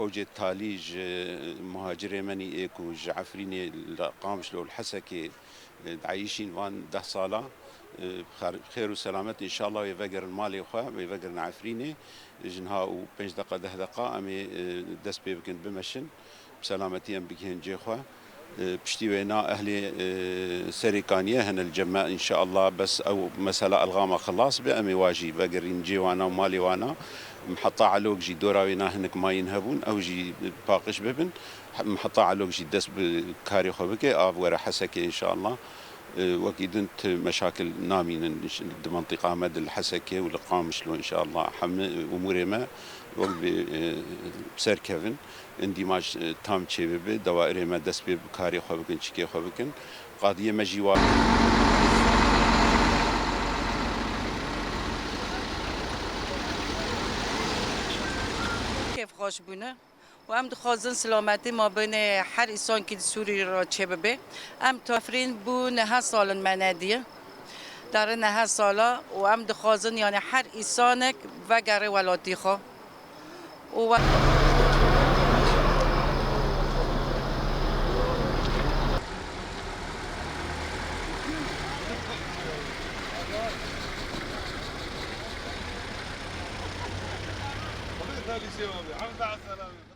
فوج التاليج مهاجر مني ايكو عفريني قامش لو الحسكي عايشين وان 10 صالة خير وسلامة ان شاء الله يفقر المالي خوا ويفقر نعفريني جنها و 5 دقائق 10 دقائق امي دس بيبكن بمشن بسلامتي ام بكين جيخوا بشتي وينا اهلي سريكانيه هن الجماع ان شاء الله بس او مساله الغامه خلاص بامي واجي بقرين جي وانا ومالي وانا محطة علوك جي دورا وينا هنك ما ينهبون او جي باقش ببن محطة علوك جي دس بكاري خوبكي اف ورا حسكي ان شاء الله واكيد انت مشاكل نامين المنطقه مد الحسكي والقام شلون ان شاء الله اموري ما وقت بسر كيفن اندماج تام تشيبي دوائر ما دس بكاري خوبكن شكي خوبكن قضيه مجيوار كيف خوش بونه و ام دخوازن سلامتی ما بین هر انسان که سوری را چه ببه ام تفرین بو نه سال منادیه در نه سالا و ام دخوازن یعنی هر انسانک و گره ولاتی خو و ثالث يوم الحمد لله على السلامة